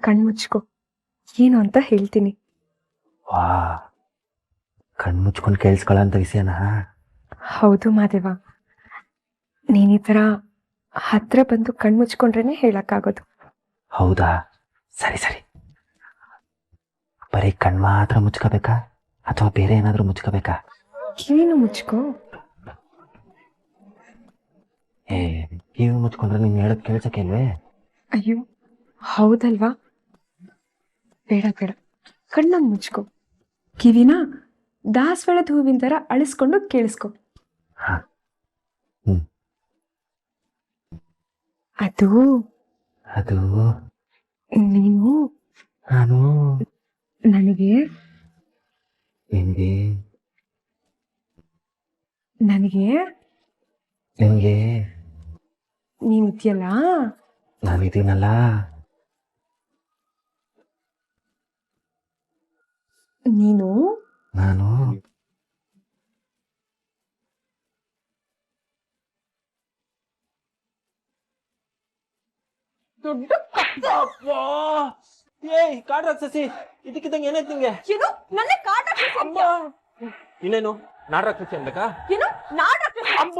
ಕಣ್ಮುಚ್ಕೋ, ಏನು ಅಂತ ಹೇಳ್ತೀನಿ. ವಾ, ಕಣ್ಮುಚ್ಕೊಂಡು ಕೇಳಿಸ್ಕೊಳ್ಳೋಂಥ ವಿಷಯನಾ? ಹೌದು ಮಾದೇವ, ನೀನ್ ಈ ಥರ ಹತ್ರ ಬಂದು ಕಣ್ಮುಚ್ಕೊಂಡ್ರೇನೆ ಹೇಳಕ್ಕಾಗೋದು. ಹೌದಾ, ಸರಿ ಸರಿ. ಬರೀ ಕಣ್ ಮಾತ್ರ ಮುಚ್ಕೋಬೇಕಾ ಅಥವಾ ಬೇರೆ ಏನಾದರೂ ಮುಚ್ಕೋಬೇಕಾ? ಕಿವಿನೂ ಮುಚ್ಕೋ. ಕಿವಿ ಮುಚ್ಕೊಂಡ್ರೆ ನೀನು ಹೇಳೋದು ಕೇಳ್ಸಕ್ಕೆ ಇಲ್ವೇ? ಅಯ್ಯೋ ಹೌದಲ್ವಾ, ಬೇಡ ಬೇಡ, ಕಣ್ಣನ್ನು ಮುಚ್ಕೋ. ಕಿವಿನ ದಾಸವಾಳದ ಹೂವಿನ ಥರ ಅಳಿಸ್ಕೊಂಡು ಕೇಳಿಸ್ಕೊ. ಅದು ಅದು ನೀನು ನಾನು ನನಗೆ ನಿನಗೆ ನನಗೆ ನಿನಗೆ ನೀನಿದ್ಯಲ್ಲ, ನಾನಿದ್ದೀನಲ್ಲ, ನೀನು ನಾನು ದೊಡ್ಡ ಏಯ್ ಕಾಡ್ ರಾಕ್ಷಸಿ, ಇದಕ್ಕಿದ್ದಂಗೆ ಏನಾಯ್ತು ನಿಂಗೆ? ಏನು ನನ್ನ ಕಾಟ ಇನ್ನೇನು ನಾಡ್ ರಾಕ್ಷಸಿ ಅನ್ಬೇಕಾ? ಏನು ನಾಟಕ? ಅಬ್ಬ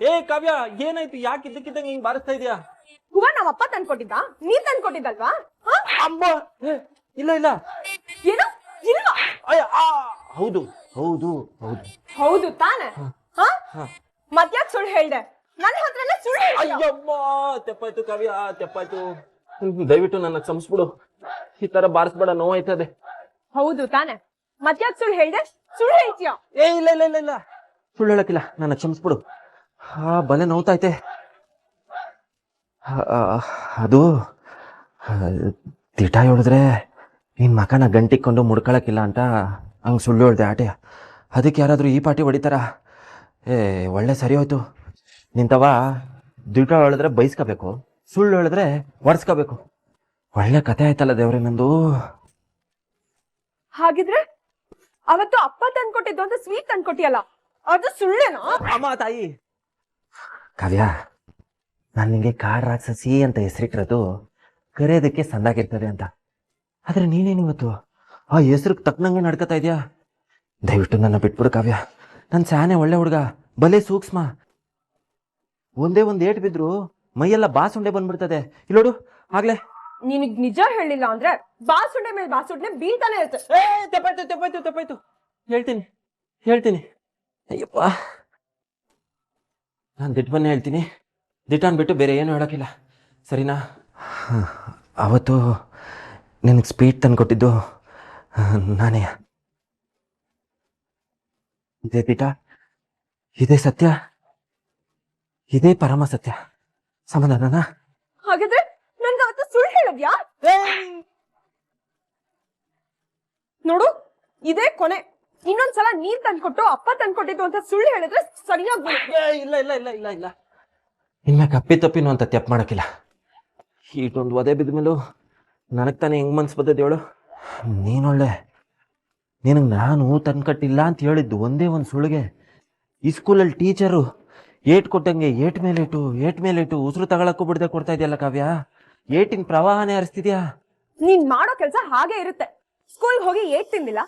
ಏ ಕಾವ್ಯ, ಏನಾಯ್ತು? ಯಾಕೆ ಇದಕ್ಕಿದ್ದಂಗೆ ಹಿಂಗ್ ಬಾರಿಸ್ತಾ ಇದೀಯಾ? ಹೂವ ನಮ್ಮಪ್ಪ ತಂದ್ಕೊಟ್ಟಿದ್ದ, ನೀ ತಂದ್ಕೊಟ್ಟಿದ್ದಲ್ವಾ? ಅಮ್ಮ ಇಲ್ಲ ಇಲ್ಲ. ಏನು ಇಲ್ವಾ? ಹೌದು ಹೌದು ಹೌದು ಹೌದು ತಾನೆ. ಮತ್ಯಾಕ್ ಸುಳ್ಳು ಹೇಳ್ದೆ? ನನ್ನ ಹತ್ರನೇ ಸುಳ್ಳು ಹೇಳ್ದೆ. ಅಯ್ಯಮ್ಮ, ತೆಪ್ಪಾಯ್ತು ಕಾವ್ಯ, ತೆಪ್ಪಾಯ್ತು. ದಯವಿಟ್ಟು ನನ್ನ ಕ್ಷಮಿಸ್ಬಿಡು, ಈ ತರ ಬಾರಿಸ್ಬೇಡ, ನೋವಾಯ್ತದೆ. ಹೌದು ತಾನೆ, ಮತ್ಯಾಕ್ ಸುಳ್ಳು ಹೇಳ್ದೆ? ಸುಳ್ಳು ಹೇಳ್ತೀಯ? ಏ ಇಲ್ಲ ಇಲ್ಲ ಇಲ್ಲ ಇಲ್ಲ, ಸುಳ್ಳು ಹೇಳಕ್ಕಿಲ್ಲ, ನನ್ನ ಕ್ಷಮಿಸ್ಬಿಡು. ಬಲೆ ನೋವ್ತೈತೆ. ಅದು ತಿಟ ಹೇಳಿದ್ರೆ ನಿನ್ ಮಕನ ಗಂಟಿಕೊಂಡು ಮುಡ್ಕೊಳಕ್ಕಿಲ್ಲ ಅಂತ ಹಂಗೆ ಸುಳ್ಳು ಹೇಳ್ದೆ ಆಟೆ. ಅದಕ್ಕೆ ಯಾರಾದರೂ ಈ ಪಾಟಿ ಹೊಡಿತಾರ? ಒಳ್ಳೆ ಸರಿ ಹೋಯ್ತು. ನಿಂತವ ದಿಟ ಹೇಳಿದ್ರೆ ಬೈಸ್ಕೋಬೇಕು, ಸುಳ್ಳು ಹೇಳಿದ್ರೆ ಒರ್ಸ್ಕೋಬೇಕು. ಒಳ್ಳೆ ಕತೆ ಆಯ್ತಲ್ಲ ದೇವ್ರೆ ನಂದು. ಹಾಗಿದ್ರೆ ಅವತ್ತು ಅಪ್ಪ ತಂದ್ಕೊಟ್ಟಿದ್ದು ಅಂತ ಸ್ವೀಟ್ ತಂದ್ಕೊಟ್ಟಿಯಲ್ಲ, ಅದು ಸುಳ್ಳೇನಾ? ಅಮ್ಮ ತಾಯಿ. ಕಾವ್ಯ, ನಾನು ನಿಂಗೆ ಕಾಡ್ ರಾಕ್ಷಸಿ ಅಂತ ಹೆಸರಿಟ್ಟಿರೋದು ಕರೆಯೋದಕ್ಕೆ ಸಂದಾಗಿರ್ತದೆ ಅಂತ. ಆದ್ರೆ ನೀನೇನು ಇವತ್ತು ಆ ಹೆಸರಿಗೆ ತಕ್ಕನಂಗೆ ನಡ್ಕೊತಾ ಇದೆಯಾ? ದಯವಿಟ್ಟು ನನ್ನ ಬಿಟ್ಬಿಡು ಕಾವ್ಯ, ನನ್ನ ಸ್ಯಾನೆ ಒಳ್ಳೆ ಹುಡುಗ, ಬಲೆ ಸೂಕ್ಷ್ಮ. ಒಂದೇ ಒಂದು ಏಟ್ ಬಿದ್ರು ಮೈಯೆಲ್ಲ ಬಾಸುಂಡೆ ಬಂದ್ಬಿಡ್ತದೆ. ಇಲ್ಲೋಡು ಆಗ್ಲೇ. ನಿನಗ್ ನಿಜ ಹೇಳಿಲ್ಲ ಅಂದ್ರೆ ಬಾಸುಂಡೆ ಮೇಲೆ ಬಾಸುಂಡೆ ಬೀಳ್ತಾನೆ ಇರುತ್ತೆ. ತೆಪ್ಪಾಯ್ತು ತೆಪ್ಪಾಯ್ತು ತೆಪ್ಪಾಯ್ತು, ಹೇಳ್ತೀನಿ ಹೇಳ್ತೀನಿ. ಅಯ್ಯಪ್ಪ, ನಾನು ದಿಟ್ಟು ಬನ್ನಿ ಹೇಳ್ತೀನಿ, ದಿಟ್ಟ ಅಂದ್ಬಿಟ್ಟು ಬೇರೆ ಏನು ಹೇಳೋಕ್ಕಿಲ್ಲ, ಸರಿನಾ? ಅವತ್ತು ನಿನಗೆ ಸ್ವೀಟ್ ತಂದು ಕೊಟ್ಟಿದ್ದು ನಾನೇ. ಇದೇ ದಿಟ, ಇದೇ ಸತ್ಯ, ಇದೇ ಪರಮ ಸತ್ಯ. ಸಮಾಧಾನನಾ? ಹಾಗಾದ್ರೆ ನನ್ಗೆ ಅವತ್ತು ಸುಳ್ಳು ಹೇಳಿದ್ಯಾ? ನೋಡು, ಇದೇ ಕೊನೆ. ಇನ್ನೊಂದ್ಸಲ ನೀನ್ ತಂದ್ಕೊಟ್ಟು ಅಪ್ಪ ತಂದ್ಕೊಟ್ಟಿದ್ದು ಅಂತ ಸುಳ್ಳು ಹೇಳಿದ್ರೆ ಸರಿಯಾಗಿ. ಇಲ್ಲ ಇಲ್ಲ ಇಲ್ಲ ಇಲ್ಲ ಇಲ್ಲ, ಇನ್ಮ್ಯಾಗ ಕಪ್ಪಿ ತಪ್ಪಿನೂ ಅಂತ ತೆಪ್ಪ ಮಾಡೋಕ್ಕಿಲ್ಲ. ಈಟೊಂದು ಒದೆ ಬಿದ್ದ ಮೇಲೂ ನನಗೆ ತಾನೇ ಹೆಂಗೆ ಮನ್ಸು ಬರ್ತದೆ ಹೇಳು? ನೀನೊಳ್ಳೆ, ನಿನಗೆ ನಾನು ತಂದ್ಕಟ್ಟಿಲ್ಲ ಅಂತ ಹೇಳಿದ್ದು ಒಂದೇ ಒಂದು ಸುಳ್ಳಿಗೆ ಈ ಸ್ಕೂಲಲ್ಲಿ ಟೀಚರು ಏಟ್ ಕೊಟ್ಟಂಗೆ ಏಟ್ ಮೇಲೇಟು ಉಸಿರು ತಗೊಳಕ್ಕೂ ಬಿಡದೆ ಕೊಡ್ತಾ ಇದೆಯಲ್ಲ ಕಾವ್ಯ. ಏಟಿನ ಪ್ರವಾಹನೇ ಹರಿಸ್ತಿದ್ಯಾ? ನೀನ್ ಮಾಡೋ ಕೆಲ್ಸ ಹಾಗೆ ಇರುತ್ತೆ. ಸ್ಕೂಲ್ಗೆ ಹೋಗಿ ಏಟ್ ತಿಂದಿಲ್ಲ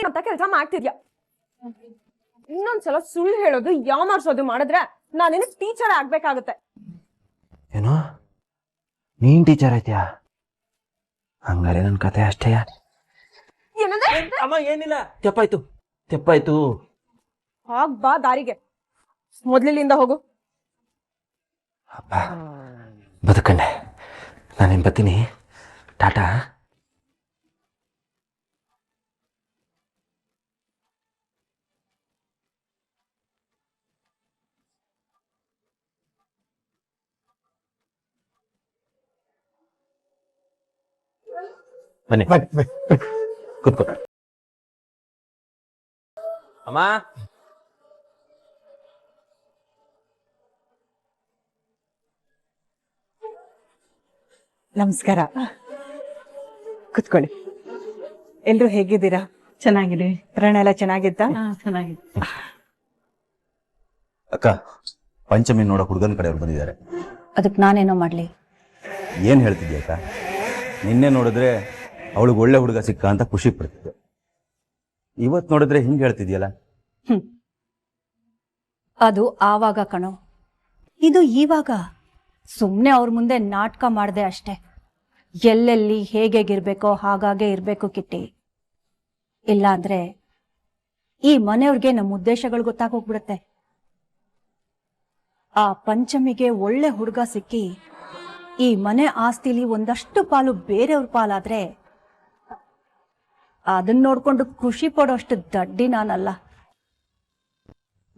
ಅಂತ ಕೆಲಸ ಮಾಡ್ತಿದ್ಯಾ. ಇನ್ನೊಂದ್ಸಲ ಸುಳ್ಳು ಹೇಳೋದು ಯಾಮಾರ್ಸೋದು ಮಾಡಿದ್ರೆ ನಾನೇನು ಟೀಚರ್ ಆಗ್ಬೇಕಾಗತ್ತೆ. ಏನೋ ನೀನ್ ಟೀಚರ್ ಆಯ್ತೀಯಾ? ಹಂಗಾರೆ ನನ್ನ ಕತೆ ಅಷ್ಟೇ. ಏನಂದ್ರೆ ಅಮ್ಮ ಏನಿಲ್ಲ, ತೆಪ್ಪಾಯ್ತು ತೆಪ್ಪಾಯ್ತು. ಹಾಗ್ ಬಾ ದಾರಿಗೆ, ಮೊದ್ಲಿಂದ ಹೋಗು. ಅಪ್ಪ ಬದುಕಂಡೆ, ನಾನೇನು ಬರ್ತೀನಿ, ಟಾಟಾ. ಬನ್ನಿ ಕೂತ್ಕೋ. ಅಮ್ಮ ನಮಸ್ಕಾರ, ಕುತ್ಕೊಳ್ಳಿ. ಎಲ್ರು ಹೇಗಿದ್ದೀರಾ? ಚೆನ್ನಾಗಿದೆ. ಪ್ರಯಾಣ ಎಲ್ಲ ಚೆನ್ನಾಗಿತ್ತ? ಚೆನ್ನಾಗಿದೆ. ಅಕ್ಕ, ಪಂಚಮಿ ನೋಡೋ ಹುಡುಗನ ಕಡೆಯವ್ರು ಬಂದಿದ್ದಾರೆ. ಅದಕ್ಕೆ ನಾನೇನೋ ಮಾಡ್ಲಿ? ಏನ್ ಹೇಳ್ತಿದ್ಯ ಅಕ್ಕ? ನಿನ್ನೆ ನೋಡಿದ್ರೆ ಅವಳಿಗೆ ಒಳ್ಳೆ ಹುಡುಗ ಸಿಕ್ಕ ಅಂತ ಖುಷಿ ಪಡ್ತಿದ್ದೆ. ಇವತ್ತು ನೋಡಿದ್ರೆ ಹಿಂಗೆ ಹೇಳ್ತಿದ್ಯಲ್ಲ. ಅದು ಆವಾಗ ಕಣೋ, ಇದು ಈವಾಗ. ಸುಮ್ಮನೆ ಅವ್ರ ಮುಂದೆ ನಾಟಕ ಮಾಡಿದೆ ಅಷ್ಟೆ. ಎಲ್ಲೆಲ್ಲಿ ಹೇಗೇಗಿರ್ಬೇಕೋ ಹಾಗಾಗೆ ಇರಬೇಕು ಕಿಟ್ಟಿ. ಇಲ್ಲ ಅಂದ್ರೆ ಈ ಮನೆಯವ್ರಿಗೆ ನಮ್ಮ ಉದ್ದೇಶಗಳು ಗೊತ್ತಾಗೋಗ್ಬಿಡುತ್ತೆ. ಆ ಪಂಚಮಿಗೆ ಒಳ್ಳೆ ಹುಡುಗ ಸಿಕ್ಕಿ ಈ ಮನೆ ಆಸ್ತಿಲಿ ಒಂದಷ್ಟು ಪಾಲು ಬೇರೆಯವ್ರ ಪಾಲಾದ್ರೆ ಅದನ್ನ ನೋಡ್ಕೊಂಡು ಖುಷಿ ಪಡೋಷ್ಟು ದಡ್ಡಿ ನಾನಲ್ಲ.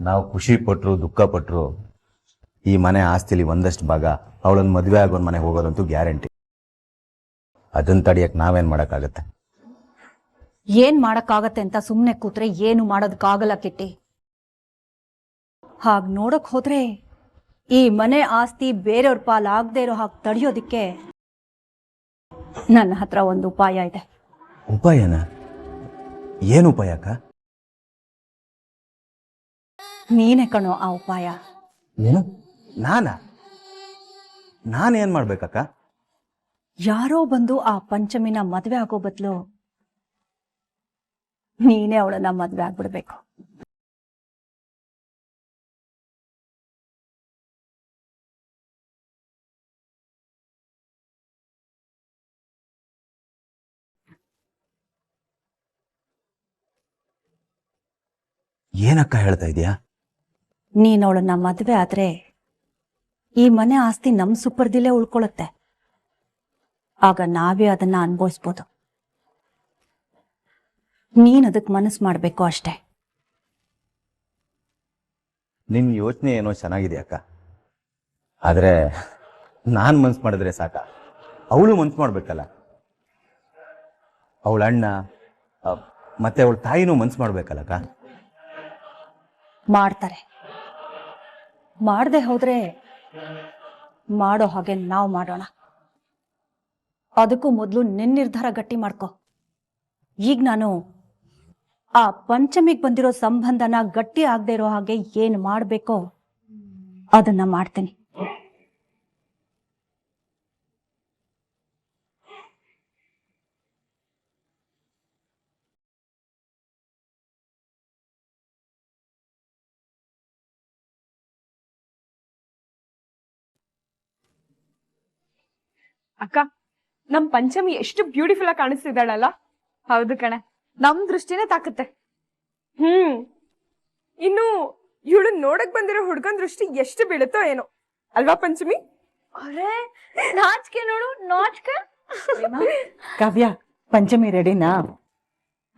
ನಾವು ಖುಷಿ ಪಟ್ಟರು ದುಃಖ ಪಟ್ಟರು ಈ ಮನೆ ಆಸ್ತಿಲಿ ಒಂದಷ್ಟು ಭಾಗ ಅವಳನ್ನು ಮದುವೆ ಆಗೋನ್ ಮನೆಗೆ ಹೋಗೋದಂತೂ ಗ್ಯಾರಂಟಿ. ಅದನ್ನ ತಡಿಯಕ್ಕೆ ನಾವೇನು ಮಾಡೋಕ್ಕಾಗತ್ತೆ? ಏನ್ ಮಾಡಕ್ಕಾಗತ್ತೆ ಅಂತ ಸುಮ್ಮನೆ ಕೂತ್ರೆ ಏನು ಮಾಡೋದಕ್ಕಾಗಲ್ಲ ಕಿಟ್ಟಿ. ಹಾಗ್ ನೋಡಕ್ ಹೋದ್ರೆ ಈ ಮನೆ ಆಸ್ತಿ ಬೇರೆಯವ್ರ ಪಾಲಾಗದೆ ಇರೋ ಹಾಗೆ ತಡೆಯೋದಿಕ್ಕೆ ನನ್ನ ಹತ್ರ ಒಂದು ಉಪಾಯ ಇದೆ. ಉಪಾಯನ? ಏನು ಉಪಾಯ ಅಕ್ಕ? ನೀನೇ ಕಣೋ ಆ ಉಪಾಯ. ಏನು? ನಾನೇನ್ ಮಾಡ್ಬೇಕಕ್ಕ? ಯಾರೋ ಬಂದು ಆ ಪಂಚಮಿನ ಮದ್ವೆ ಆಗೋ ಬದಲು ನೀನೇ ಅವಳನ್ನ ಮದ್ವೆ ಆಗ್ಬಿಡ್ಬೇಕು. ಏನಕ್ಕ ಹೇಳ್ತಾ ಇದೀಯಾ? ನೀನ್ ಅವಳನ್ನ ಮದ್ವೆ ಆದ್ರೆ ಈ ಮನೆ ಆಸ್ತಿ ನಮ್ ಸುಪರ್ದಿಲೇ ಉಳ್ಕೊಳತ್ತೆ. ಆಗ ನಾವೇ ಅದನ್ನ ಅನುಭವಿಸ್ಬೋದು. ನೀನ್ ಅದಕ್ ಮನಸ್ಸು ಮಾಡ್ಬೇಕು ಅಷ್ಟೇ. ನಿನ್ ಯೋಚನೆ ಏನೋ ಚೆನ್ನಾಗಿದೆ ಅಕ್ಕ, ಆದ್ರೆ ನಾನ್ ಮನ್ಸು ಮಾಡಿದ್ರೆ ಸಾಕ? ಅವಳು ಮನ್ಸು ಮಾಡ್ಬೇಕಲ್ಲ. ಅವಳ ಅಣ್ಣ ಮತ್ತೆ ಅವಳ ತಾಯಿನೂ ಮನ್ಸು ಮಾಡ್ಬೇಕಲ್ಲಕ್ಕ. ಮಾಡ್ತಾರೆ. ಮಾಡದೆ ಹೋದ್ರೆ ಮಾಡೋ ಹಾಗೆ ನಾವು ಮಾಡೋಣ. ಅದಕ್ಕೂ ಮೊದಲು ನಿನ್ನ ನಿರ್ಧಾರ ಗಟ್ಟಿ ಮಾಡ್ಕೊ. ಈಗ ನಾನು ಆ ಪಂಚಮಿಗೆ ಬಂದಿರೋ ಸಂಬಂಧನ ಗಟ್ಟಿ ಆಗದೆ ಇರೋ ಹಾಗೆ ಏನು ಮಾಡಬೇಕೋ ಅದನ್ನ ಮಾಡ್ತೀನಿ. ಅಕ್ಕ, ನಮ್ ಪಂಚಮಿ ಎಷ್ಟು ಬ್ಯೂಟಿಫುಲ್ ಆಗಿ ಕಾಣಿಸ್ತಿದ್ದಾಳಲ್ಲ. ಹೌದು ಕಣೆ, ನಮ್ ದೃಷ್ಟಿನೇ ತಾಕತ್ತೆ. ಇನ್ನು ಇವಳು ನೋಡಕ್ ಬಂದಿರೋ ಹುಡ್ಗನ್ ದೃಷ್ಟಿ ಎಷ್ಟು ಬೀಳುತ್ತೋ ಏನೋ ಅಲ್ವಾ ಪಂಚಮಿ? ಅರೆ ನಾಚಿಕೆ ನೋಡು, ನಾಚಿಕೆ. ಕಾವ್ಯ, ಪಂಚಮಿ ರೆಡಿನಾ?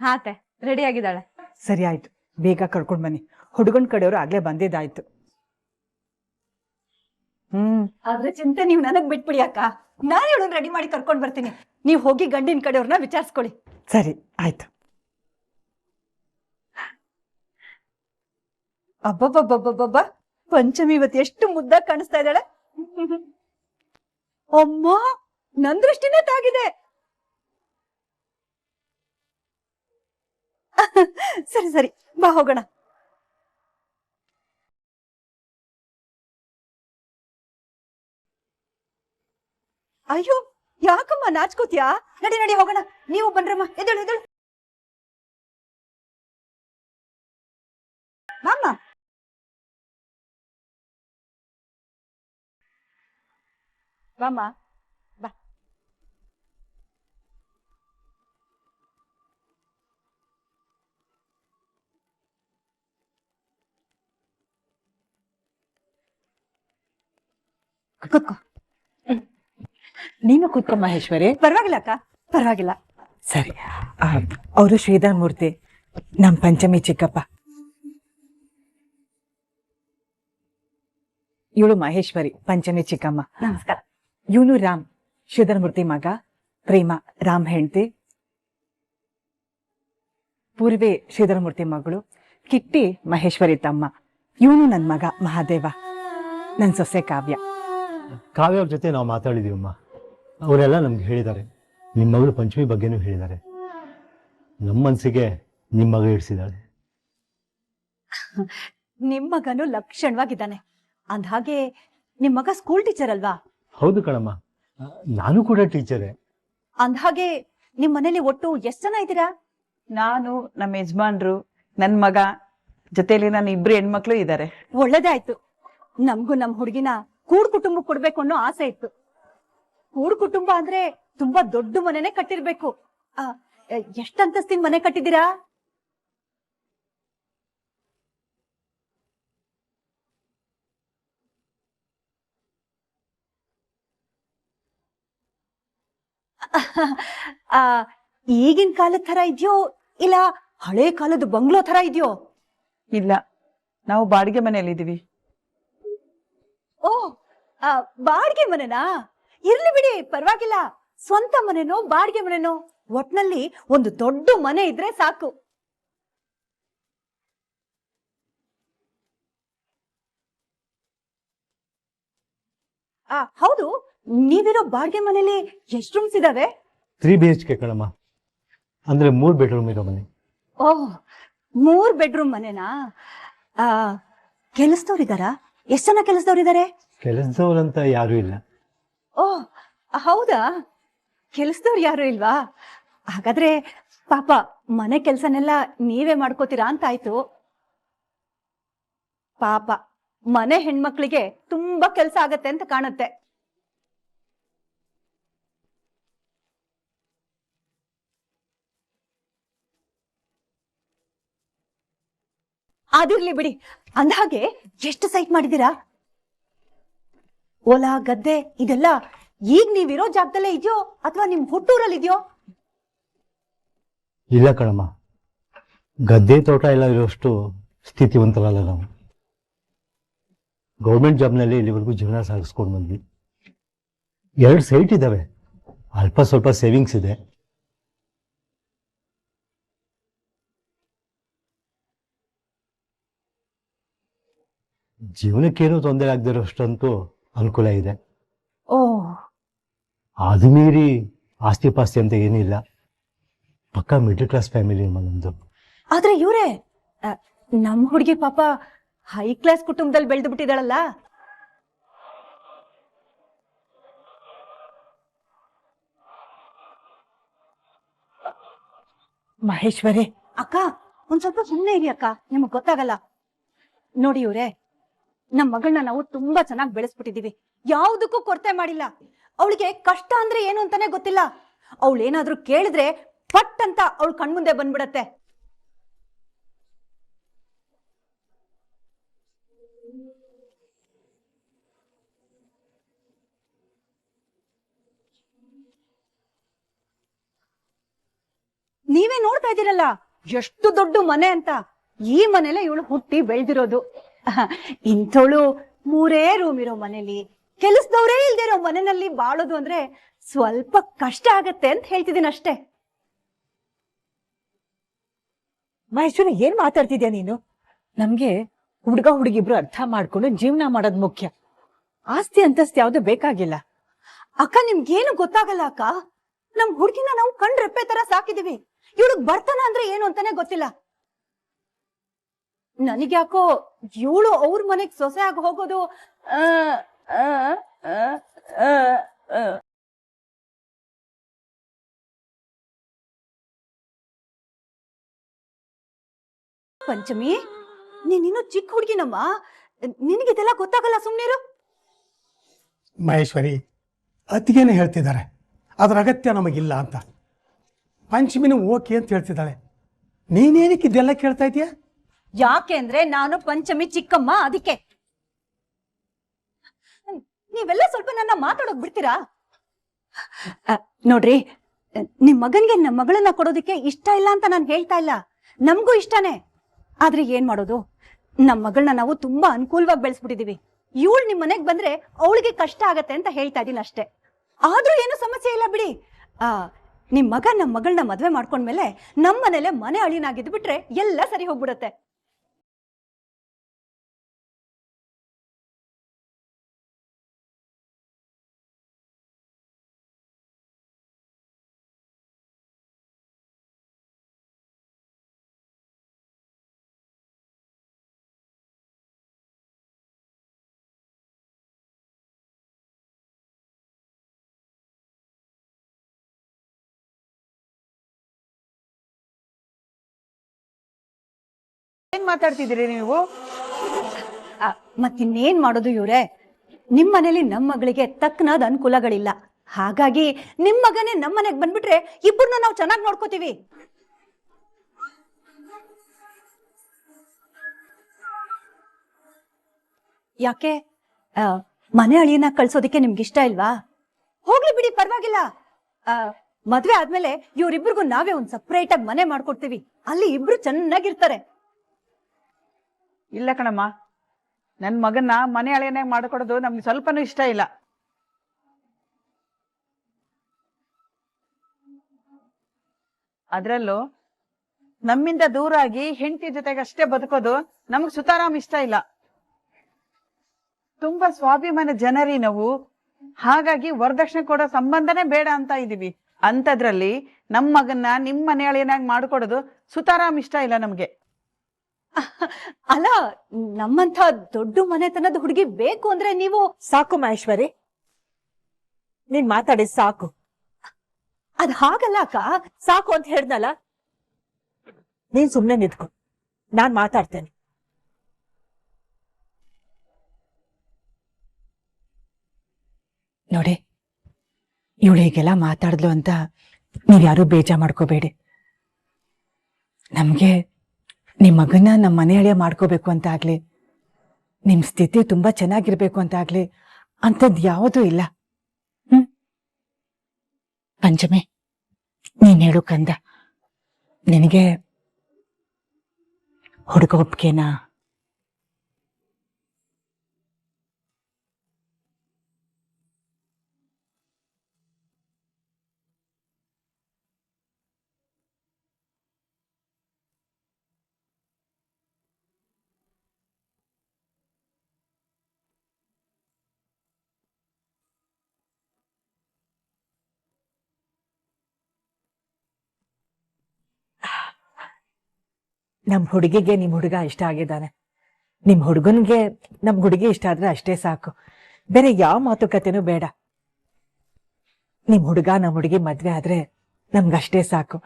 ಹಾತೆ ರೆಡಿ ಆಗಿದ್ದಾಳೆ. ಸರಿ ಆಯ್ತು, ಬೇಗ ಕರ್ಕೊಂಡ್ ಬನ್ನಿ. ಹುಡುಗನ್ ಕಡೆಯವರು ಆಗ್ಲೇ ಬಂದಿದ್ದಾಯ್ತು. ಆದ್ರೆ ಚಿಂತೆ ನೀವು ನನಗ್ ಬಿಟ್ಬಿಡಿ ಅಕ್ಕ. ನಾನು ಇವಳನ್ನ ರೆಡಿ ಮಾಡಿ ಕರ್ಕೊಂಡ್ ಬರ್ತೀನಿ. ನೀವು ಹೋಗಿ ಗಂಡಿನ ಕಡೆಯವ್ರನ್ನ ವಿಚಾರಿಸ್ಕೊಳ್ಳಿ. ಸರಿ ಆಯ್ತು. ಅಬ್ಬಬ್ಬಬ್ಬಬ್ಬಬ್ಬ, ಪಂಚಮಿ ಇವತ್ತು ಎಷ್ಟು ಮುದ್ದಾಗಿ ಕಾಣಿಸ್ತಾ ಇದ್ದಾಳೆ. ಅಮ್ಮ, ನನ್ ದೃಷ್ಟಿನೇ ತಾಗಿದೆ. ಸರಿ ಸರಿ, ಬಾ ಹೋಗೋಣ. ಅಯ್ಯೋ, ಯಾಕಮ್ಮ ನಾಚ್ಕೋತಿಯಾ? ನಡಿ ನಡಿ ಹೋಗೋಣ. ನೀವು ಬನ್ರಮ್ಮ, ಎದ್ದೇಳು ಎದ್ದೇಳು. ಬಾಮ್ಮ. ಬಾಮ್ಮ ಬಾ. ಕೂತ್ಕೋ. ನೀನು ಕೂತ್ಕೊ ಮಹೇಶ್ವರಿ. ಪರವಾಗಿಲ್ಲ ಅಕ್ಕ, ಪರವಾಗಿಲ್ಲ. ಸರಿ, ಅವರು ಶ್ರೀಧರ್ ಮೂರ್ತಿ, ನಮ್ ಪಂಚಮಿ ಚಿಕ್ಕಪ್ಪ. ಇವಳು ಮಹೇಶ್ವರಿ, ಪಂಚಮಿ ಚಿಕ್ಕಮ್ಮ. ನಮಸ್ಕಾರ. ಇವನು ರಾಮ್, ಶ್ರೀಧರ್ ಮೂರ್ತಿ ಮಗ. ಪ್ರೇಮ, ರಾಮ್ ಹೆಂಡತಿ. ಪೂರ್ವೆ, ಶ್ರೀಧರ್ ಮೂರ್ತಿ ಮಗಳು. ಕಿಟ್ಟಿ, ಮಹೇಶ್ವರಿ ತಮ್ಮ. ಇವನು ನನ್ ಮಗ ಮಹಾದೇವ, ನನ್ ಸೊಸೆ ಕಾವ್ಯ. ಕಾವ್ಯ ಅವ್ರ ಜೊತೆ ನಾವು ಮಾತಾಡಿದೀವಮ್ಮ. ಅವರೆಲ್ಲ ನಮ್ಗೆ ಹೇಳಿದ್ದಾರೆ, ನಿಮ್ಮ ಮಗಳು ಪಂಚಮಿ ಬಗ್ಗೆನೂ ಹೇಳಿದ್ದಾರೆ. ನಮ್ಮ ಮನಸ್ಸಿಗೆ ನಿಮ್ಮ ಮಗ ಇಡ್ಸಿದ್ದಾಳೆ. ನಿಮ್ ಮಗನು ಲಕ್ಷಣವಾಗಿದ್ದಾನೆ. ಅಂದ್ಹಾಗೆ ನಿಮ್ ಮಗ ಸ್ಕೂಲ್ ಟೀಚರ್ ಅಲ್ವಾ? ಹೌದು ಕಣಮ್ಮ, ನಾನು ಕೂಡ ಟೀಚರೇ. ಅಂದ್ಹಾಗೆ ನಿಮ್ ಮನೇಲಿ ಒಟ್ಟು ಎಷ್ಟ್ ಜನ ಇದ್ದೀರಾ? ನಾನು, ನಮ್ಮ ಯಜಮಾನ್ರು, ನನ್ ಮಗ, ಜೊತೆಲಿ ನನ್ನ ಇಬ್ರು ಹೆಣ್ಮಕ್ಳು ಇದ್ದಾರೆ. ಒಳ್ಳೇದೇ ಆಯ್ತು. ನಮ್ಗೂ ನಮ್ ಹುಡುಗಿನ ಕೂಡ್ ಕುಟುಂಬ ಕೊಡ್ಬೇಕು ಅನ್ನೋ ಆಸೆ ಇತ್ತು. ಕೂಡ್ ಕುಟುಂಬ ಅಂದ್ರೆ ತುಂಬಾ ದೊಡ್ಡ ಮನೆನೇ ಕಟ್ಟಿರ್ಬೇಕು. ಎಷ್ಟ್ ಅಂತಸ್ತಿನ ಮನೆ ಕಟ್ಟಿದ್ದೀರಾ? ಆ ಈಗಿನ ಕಾಲದ ತರ ಇದೆಯೋ ಇಲ್ಲ ಹಳೆ ಕಾಲದ ಬಂಗ್ಲೋ ತರ ಇದೆಯೋ? ಇಲ್ಲ, ನಾವು ಬಾಡಿಗೆ ಮನೆಯಲ್ಲಿ ಇದೀವಿ. ಓ, ಬಾಡಿಗೆ ಮನೆನಾ? ಇರ್ಲಿ ಬಿಡಿ, ಪರವಾಗಿಲ್ಲ. ಸ್ವಂತ ಮನೆನೋ ಬಾಡಿಗೆ ಮನೆನೋ ಒಟ್ನಲ್ಲಿ ಒಂದು ದೊಡ್ಡ ಮನೆ ಇದ್ರೆ ಸಾಕು. ಹೌದು, ನೀವಿರೋ ಬಾಡಿಗೆ ಮನೇಲಿ ಎಷ್ಟು ರೂಮ್ಸ್ ಇದಾವೆ? 3 BHK ಕಣಮ್ಮ, ಅಂದ್ರೆ 3 ಬೆಡ್ರೂಮ್ ಇರೋ ಮನೆ. ಓಹ್, 3 ಬೆಡ್ರೂಮ್ ಮನೆನಾ? ಕೆಲಸದವ್ರಿದಾರಾ? ಎಷ್ಟ್ ಜನ ಕೆಲಸದವ್ರಿದ್ದಾರೆ? ಕೆಲಸದವ್ರಂತ ಯಾರು ಇಲ್ಲ. ಓಹ್, ಹೌದಾ? ಕೆಲಸದವ್ರು ಯಾರು ಇಲ್ವಾ? ಹಾಗಾದ್ರೆ ಪಾಪ ಮನೆ ಕೆಲ್ಸನೆಲ್ಲ ನೀವೇ ಮಾಡ್ಕೋತೀರಾ ಅಂತ ಆಯ್ತು. ಪಾಪ ಮನೆ ಹೆಣ್ಮಕ್ಳಿಗೆ ತುಂಬಾ ಕೆಲ್ಸ ಆಗತ್ತೆ ಅಂತ ಕಾಣುತ್ತೆ. ಅದಿರ್ಲಿ ಬಿಡಿ. ಅಂದ್ಹಾಗೆ ಎಷ್ಟು ಸೈಟ್ ಮಾಡಿದೀರಾ? ಹೊಲ ಗದ್ದೆ ಇದೆಲ್ಲ ಈಗ ನೀವಿರೋ ಜಾಗದಲ್ಲೇ ಇದೆಯೋ ಅಥವಾ ನಿಮ್ ಹುಟ್ಟೂರಲ್ಲಿ ಇದೆಯೋ? ಇಲ್ಲ ಕಣಮ್ಮ, ಗದ್ದೆ ತೋಟ ಎಲ್ಲ ಇರೋಷ್ಟು ಸ್ಥಿತಿವಂತರಲ್ಲ ನಾವು. ಗೌರ್ಮೆಂಟ್ ಜಾಬ್ನಲ್ಲಿ ಇಲ್ಲಿವರೆಗೂ ಜೀವನ ಸಾಗಿಸ್ಕೊಂಡು ಬಂದ್ವಿ. 2 ಸೈಟ್ ಇದ್ದಾವೆ, ಅಲ್ಪ ಸ್ವಲ್ಪ ಸೇವಿಂಗ್ಸ್ ಇದೆ. ಜೀವನಕ್ಕೇನು ತೊಂದರೆ ಆಗದಿರೋಷ್ಟಂತೂ ಅನುಕೂಲ ಇದೆ. ಓ, ಅದು ಮೀರಿ ಆಸ್ತಿ ಪಾಸ್ತಿ ಅಂತ ಏನಿಲ್ಲ. ಪಕ್ಕಾ ಮಿಡಲ್ ಕ್ಲಾಸ್ ಫ್ಯಾಮಿಲಿ ನಮ್ದು. ಆದ್ರೆ ಇವ್ರೆ ನಮ್ ಹುಡುಗಿ ಪಾಪ ಹೈ ಕ್ಲಾಸ್ ಕುಟುಂಬದಲ್ಲಿ ಬೆಳೆದು ಬಿಟ್ಟಿದಾಳಲ್ಲ. ಮಹೇಶ್ವರಿ, ಅಕ್ಕ, ಒಂದ್ ಸ್ವಲ್ಪ ಸುಮ್ಮನೆ ಇರಿ ಅಕ್ಕ, ನಿಮಗ್ ಗೊತ್ತಾಗಲ್ಲ. ನೋಡಿ ಇವ್ರೆ, ನಮ್ ಮಗಳನ್ನ ನಾವು ತುಂಬಾ ಚೆನ್ನಾಗಿ ಬೆಳೆಸ್ಬಿಟ್ಟಿದೀವಿ. ಯಾವ್ದಕ್ಕೂ ಕೊರತೆ ಮಾಡಿಲ್ಲ. ಅವಳಿಗೆ ಕಷ್ಟ ಅಂದ್ರೆ ಏನು ಅಂತಾನೆ ಗೊತ್ತಿಲ್ಲ. ಅವಳು ಏನಾದ್ರೂ ಕೇಳಿದ್ರೆ ಪಟ್ ಅಂತ ಅವಳು ಕಣ್ಮುಂದೆ ಬಂದ್ಬಿಡತ್ತೆ. ನೀವೇ ನೋಡ್ತಾ ಇದ್ದೀರಲ್ಲ ಎಷ್ಟು ದೊಡ್ಡ ಮನೆ ಅಂತ. ಈ ಮನೇಲೆ ಇವಳು ಹುಟ್ಟಿ ಬೆಳೆದಿರೋದು. ಇಂಥವಳು 3 ರೂಮ್ ಇರೋ ಮನೇಲಿ ಕೆಲಸದವರೇ ಇಲ್ದಿರೋ ಮನೆಯಲ್ಲಿ ಬಾಳೋದು ಅಂದ್ರೆ ಸ್ವಲ್ಪ ಕಷ್ಟ ಆಗತ್ತೆ ಅಂತ ಹೇಳ್ತಿದ್ದೀನಿ ಅಷ್ಟೇ. ಮಹೇಶ್ವರಿ, ಏನ್ ಮಾತಾಡ್ತಿದ್ಯಾ ನೀನು? ನಮ್ಗೆ ಹುಡುಗ ಹುಡುಗಿಬ್ರು ಅರ್ಥ ಮಾಡ್ಕೊಂಡು ಜೀವನ ಮಾಡೋದ್ ಮುಖ್ಯ. ಆಸ್ತಿ ಅಂತಸ್ತಿ ಯಾವ್ದು ಬೇಕಾಗಿಲ್ಲ. ಅಕ್ಕ, ನಿಮ್ಗೇನು ಗೊತ್ತಾಗಲ್ಲ ಅಕ್ಕ. ನಮ್ ಹುಡುಗಿನ ನಾವು ಕಣ್ ರೆಪ್ಪೆ ತರ ಸಾಕಿದೀವಿ. ಇವಳಿಗೆ ಬರ್ತಾನ ಅಂದ್ರೆ ಏನು ಅಂತಾನೆ ಗೊತ್ತಿಲ್ಲ. ನನಗ್ಯಾಕೋ ಇವಳು ಅವ್ರ ಮನೆಗ್ ಸೊಸೆ ಆಗಿ ಹೋಗೋದು ಪಂಚಮಿ, ನೀನಿನ್ನೂ ಚಿಕ್ಕ ಹುಡುಗಿನಮ್ಮ, ನಿನಗಿದೆಲ್ಲ ಗೊತ್ತಾಗಲ್ಲ. ಸುಮ್ನಿರು. ಮಹೇಶ್ವರಿ, ಅತ್ತಿಗೇನೆ ಹೇಳ್ತಿದ್ದಾರೆ ಅದರ ಅಗತ್ಯ ನಮಗಿಲ್ಲ ಅಂತ. ಪಂಚಮಿನ ಓಕೆ ಅಂತ ಹೇಳ್ತಿದ್ದಾಳೆ. ನೀನೇನಕ್ಕೆ ಇದೆಲ್ಲ ಕೇಳ್ತಾ ಇದೀಯ? ಯಾಕೆ ಅಂದ್ರೆ ನಾನು ಪಂಚಮಿ ಚಿಕ್ಕಮ್ಮ, ಅದಕ್ಕೆ. ನೀವೆಲ್ಲ ಸ್ವಲ್ಪ ನನ್ನ ಮಾತಾಡೋಕ್ ಬಿಡ್ತೀರಾ? ನೋಡ್ರಿ, ನಿಮ್ ಮಗನ್ಗೆ ನಮ್ಮ ಮಗಳನ್ನ ಕೊಡೋದಿಕ್ಕೆ ಇಷ್ಟ ಇಲ್ಲ ಅಂತ ನಾನು ಹೇಳ್ತಾ ಇಲ್ಲ. ನಮಗೂ ಇಷ್ಟನೇ. ಆದ್ರೆ ಏನ್ ಮಾಡೋದು, ನಮ್ ಮಗಳನ್ನ ನಾವು ತುಂಬಾ ಅನುಕೂಲವಾಗಿ ಬೆಳೆಸ್ಬಿಟ್ಟಿದೀವಿ. ಇವಳು ನಿಮ್ ಮನೆಗ್ ಬಂದ್ರೆ ಅವಳಿಗೆ ಕಷ್ಟ ಆಗತ್ತೆ ಅಂತ ಹೇಳ್ತಾ ಇದೀನಿ ಅಷ್ಟೇ. ಆದ್ರೂ ಏನು ಸಮಸ್ಯೆ ಇಲ್ಲ ಬಿಡಿ. ನಿಮ್ ಮಗ ನಮ್ ಮಗಳನ್ನ ಮದ್ವೆ ಮಾಡ್ಕೊಂಡ್ಮೇಲೆ ನಮ್ ಮನೇಲೆ ಮನೆ ಅಳಿನಾಗಿದ್ದು ಬಿಟ್ರೆ ಎಲ್ಲ ಸರಿ ಹೋಗ್ಬಿಡತ್ತೆ. ಏನ್ ಮಾತಾಡ್ತಿದ್ದೀರಿ ನೀವು? ಮತ್ತಿನ್ನೇನ್ ಮಾಡೋದು ಇವ್ರೆ? ನಿಮ್ ಮನೇಲಿ ನಮ್ ಮಗಳಿಗೆ ತಕ್ಕನಾದ ಅನುಕೂಲಗಳಿಲ್ಲ. ಹಾಗಾಗಿ ನಿಮ್ ಮಗನೇ ನಮ್ ಮನೆಗ್ ಬಂದ್ಬಿಟ್ರೆ ಇಬ್ಬರನ್ನ ನಾವು ಚೆನ್ನಾಗಿ ನೋಡ್ಕೋತೀವಿ. ಯಾಕೆ ಮನೆ ಅಳಿಯನ್ನ ಕಳ್ಸೋದಕ್ಕೆ ನಿಮ್ಗೆ ಇಷ್ಟ ಇಲ್ವಾ? ಹೋಗ್ಲಿ ಬಿಡಿ, ಪರವಾಗಿಲ್ಲ. ಮದ್ವೆ ಆದ್ಮೇಲೆ ಇವ್ರಿಬ್ರಿಗೂ ನಾವೇ ಒಂದ್ ಸಪ್ರೇಟ್ ಆಗಿ ಮನೆ ಮಾಡ್ಕೊಡ್ತೀವಿ. ಅಲ್ಲಿ ಇಬ್ರು ಚೆನ್ನಾಗಿರ್ತಾರೆ. ಇಲ್ಲ ಕಣಮ್ಮ, ನನ್ ಮಗನ್ನ ಮನೆ ಅಳಿಯನಾಗ ಮಾಡ್ಕೊಡೋದು ನಮ್ಗೆ ಸ್ವಲ್ಪನೂ ಇಷ್ಟ ಇಲ್ಲ. ಅದ್ರಲ್ಲೂ ನಮ್ಮಿಂದ ದೂರ ಆಗಿ ಹೆಂಡತಿ ಜೊತೆಗಷ್ಟೇ ಬದುಕೋದು ನಮಗ್ ಸುತಾರಾಮ್ ಇಷ್ಟ ಇಲ್ಲ. ತುಂಬಾ ಸ್ವಾಭಿಮಾನ ಜನರಿ ನಾವು. ಹಾಗಾಗಿ ವರದಕ್ಷಿಣೆ ಕೊಡೋ ಸಂಬಂಧನೇ ಬೇಡ ಅಂತ ಇದೀವಿ. ಅಂತದ್ರಲ್ಲಿ ನಮ್ ಮಗನ್ನ ನಿಮ್ ಮನೆ ಅಳಿಯನಾಗ ಮಾಡ್ಕೊಡೋದು ಸುತಾರಾಮ್ ಇಷ್ಟ ಇಲ್ಲ ನಮ್ಗೆ. ಅಲ್ಲ, ನಮ್ಮಂತ ದೊಡ್ಡ ಮನೆತನದ ಹುಡುಗಿ ಬೇಕು ಅಂದ್ರೆ ನೀವು... ಸಾಕು ಮಹೇಶ್ವರಿ, ನೀನ್ ಮಾತಾಡಿದ್ ಸಾಕು. ಅದ್ ಹಾಗಲ್ಲ ಅಕ್ಕ. ಸಾಕು ಅಂತ ಹೇಳ್ದಲ್ಲ, ನೀನ್ ಸುಮ್ನೆ ನಿಂತ್ಕೊ, ನಾನ್ ಮಾತಾಡ್ತೇನೆ. ನೋಡಿ, ಇವಳು ಹೀಗೆಲ್ಲ ಮಾತಾಡಿದ್ಲು ಅಂತ ನೀವ್ಯಾರು ಬೇಜಾರ್ ಮಾಡ್ಕೋಬೇಡಿ. ನಮ್ಗೆ ನಿಮ್ ಮಗನ್ನ ನಮ್ಮ ಮನೆ ಅಳಿಯ ಮಾಡ್ಕೋಬೇಕು ಅಂತ ಆಗ್ಲಿ, ನಿಮ್ ಸ್ಥಿತಿ ತುಂಬಾ ಚೆನ್ನಾಗಿರ್ಬೇಕು ಅಂತ ಆಗ್ಲಿ ಅಂತದ್ ಯಾವುದೂ ಇಲ್ಲ. ಪಂಚಮಿ, ನೀನ್ ಹೇಳು ಕಂದ, ನಿನಗೆ ಹುಡುಗ ಒಪ್ಗೆನಾ? ನಮ್ ಹುಡುಗಿಗೆ ನಿಮ್ ಹುಡುಗ ಇಷ್ಟ ಆಗಿದ್ದಾನೆ. ನಿಮ್ ಹುಡುಗನ್ಗೆ ನಮ್ ಹುಡುಗಿ ಇಷ್ಟ ಆದ್ರೆ ಅಷ್ಟೇ ಸಾಕು. ಬೇರೆ ಯಾವ ಮಾತುಕತೆನೂ ಬೇಡ. ನಿಮ್ ಹುಡುಗ ನಮ್ ಹುಡುಗಿ ಮದ್ವೆ ಆದ್ರೆ ನಮ್ಗಷ್ಟೇ ಸಾಕು.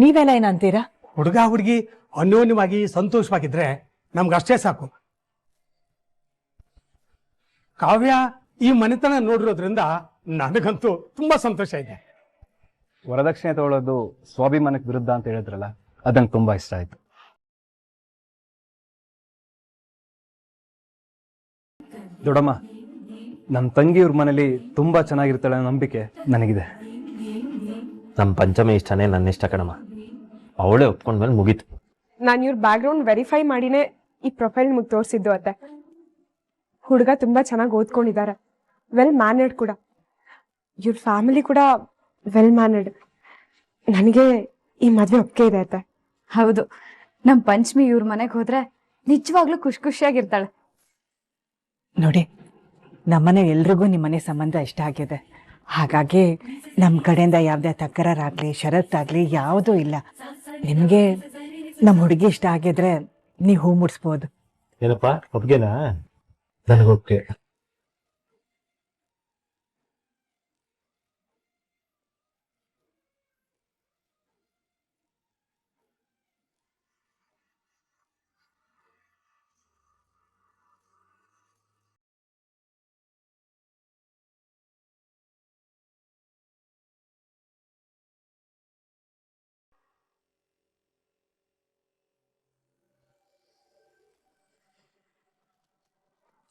ನೀವೆಲ್ಲ ಏನಂತೀರಾ? ಹುಡುಗ ಹುಡುಗಿ ಅನ್ಯೋನ್ಯವಾಗಿ ಸಂತೋಷವಾಗಿದ್ರೆ ನಮ್ಗಷ್ಟೇ ಸಾಕು. ಕಾವ್ಯ ಈ ಮನೆತನ ನೋಡಿರೋದ್ರಿಂದ ನನಗಂತೂ ತುಂಬಾ ಸಂತೋಷ ಇದೆ. ವರದಕ್ಷಿಣೆ ತಗೊಳ್ಳೋದು ಸ್ವಾಭಿಮಾನಕ್ಕೆ ವಿರುದ್ಧ ಅಂತ ಹೇಳಿದ್ರಲ್ಲ, ಅದಂಗೆ ತುಂಬಾ ಇಷ್ಟ ಆಯ್ತು. ದೊಡ್ಡಮ್ಮ, ನಮ್ಮ ತಂಗಿಯವ್ರ ಮನೇಲಿ ತುಂಬಾ ಚೆನ್ನಾಗಿರ್ತಾಳೆ ಅನ್ನೋ ನಂಬಿಕೆ ನನಗಿದೆ. ನಮ್ಮ ಪಂಚಮಿ ಇಷ್ಟನೇ ನನ್ನ ಇಷ್ಟ ಕಣಮ್ಮ. ಅವಳೇ ಒಪ್ಕೊಂಡ್ಮೇಲೆ ಮುಗೀತು. ನಾನು ಇವ್ರ ಬ್ಯಾಕ್ಗ್ರೌಂಡ್ ವೆರಿಫೈ ಮಾಡಿನೇ ಈ ಪ್ರೊಫೈಲ್ ನಿಮಗೆ ತೋರಿಸಿದ್ದು ಅತ್ತೆ. ಹುಡುಗ ತುಂಬಾ ಚೆನ್ನಾಗಿ ಓದ್ಕೊಂಡಿದ್ದಾರೆ, ವೆಲ್ ಮ್ಯಾನರ್ಡ್ ಕೂಡ. ಇವ್ರ ಫ್ಯಾಮಿಲಿ ಕೂಡ ವೆಲ್ ಮ್ಯಾನರ್ಡ್. ನನಗೆ ಈ ಮದ್ವೆ ಒಪ್ಪಿಗೆ ಇದೆ ಅತ್ತೆ. ಹೌದು, ನಮ್ ಪಂಚಮಿ ಇವ್ರ ಮನೆಗ್ ಹೋದ್ರೆ ನಿಜವಾಗ್ಲೂ ಖುಷಿಯಾಗಿರ್ತಾಳೆ. ನೋಡಿ, ನಮ್ಮನೆ ಎಲ್ರಿಗೂ ನಿಮ್ಮನೆ ಸಂಬಂಧ ಇಷ್ಟ ಆಗಿದೆ. ಹಾಗಾಗಿ ನಮ್ಮ ಕಡೆಯಿಂದ ಯಾವುದೇ ತಕರಾರಾಗ್ಲಿ ಷರತ್ತಾಗ್ಲಿ ಯಾವುದೂ ಇಲ್ಲ. ನಿಮಗೆ ನಮ್ಮ ಹುಡುಗಿ ಇಷ್ಟ ಆಗಿದ್ರೆ ನೀವು ಹೂ ಮುಡಿಸ್ಬೋದು. ಏನಪ್ಪ, ಒಪ್ಗೆನಾ? ನನಗೊಪ್ಗೆ.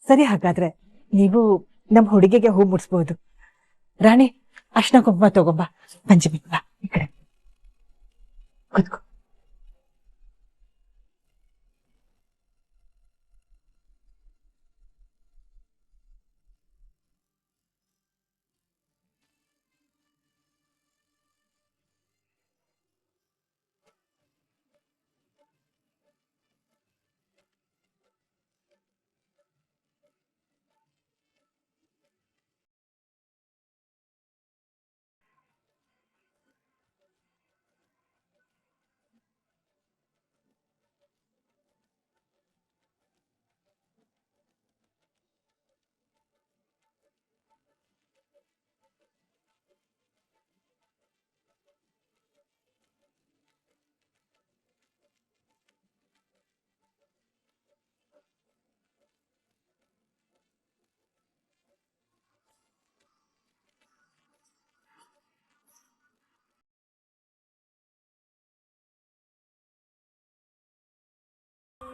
ಸರಿ, ಹಾಗಾದ್ರೆ ನೀವು ನಮ್ಮ ಹುಡುಗಿಗೆ ಹೂ ಮುಡಿಸ್ಬೋದು. ರಾಣಿ, ಅರ್ಶಿನ ಕುಂಕುಮ ತಗೊಂಬ. ಪಂಚಮಿ ಬಾ ಈ ಕಡೆ ಕೂತ್ಕೋ.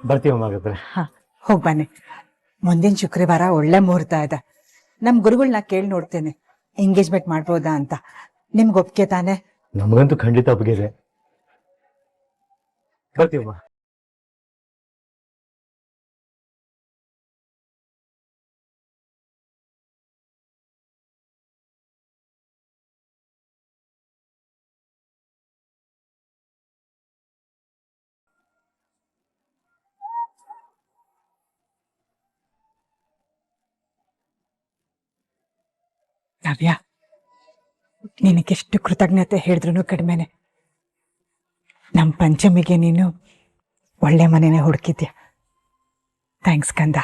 ಬರ್ತೀವಮ್ಮ ಹಾಗಾದ್ರೆ. ಹಾ ಹೋಗ್ ಬನ್ನಿ. ಮುಂದಿನ ಶುಕ್ರವಾರ ಒಳ್ಳೆ ಮುಹೂರ್ತ ಇದೆ. ನಮ್ ಗುರುಗಳನ್ನ ಕೇಳಿ ನೋಡ್ತೇನೆ ಎಂಗೇಜ್ಮೆಂಟ್ ಮಾಡ್ಬೋದಾ ಅಂತ. ನಿಮ್ಗೆ ಒಪ್ಪಿಗೆ ತಾನೆ? ನಮಗಂತೂ ಖಂಡಿತ ಒಪ್ಪಿಗೆ. ಬರ್ತೀವಮ್ಮ. ಕಾವ್ಯ, ನಿನಗೆಷ್ಟು ಕೃತಜ್ಞತೆ ಹೇಳಿದ್ರು ಕಡಿಮೆನೆ. ನಮ್ಮ ಪಂಚಮಿಗೆ ನೀನು ಒಳ್ಳೆ ಮನೆನೇ ಹುಡುಕಿದ್ಯಾ. ಥ್ಯಾಂಕ್ಸ್ ಕಂದ.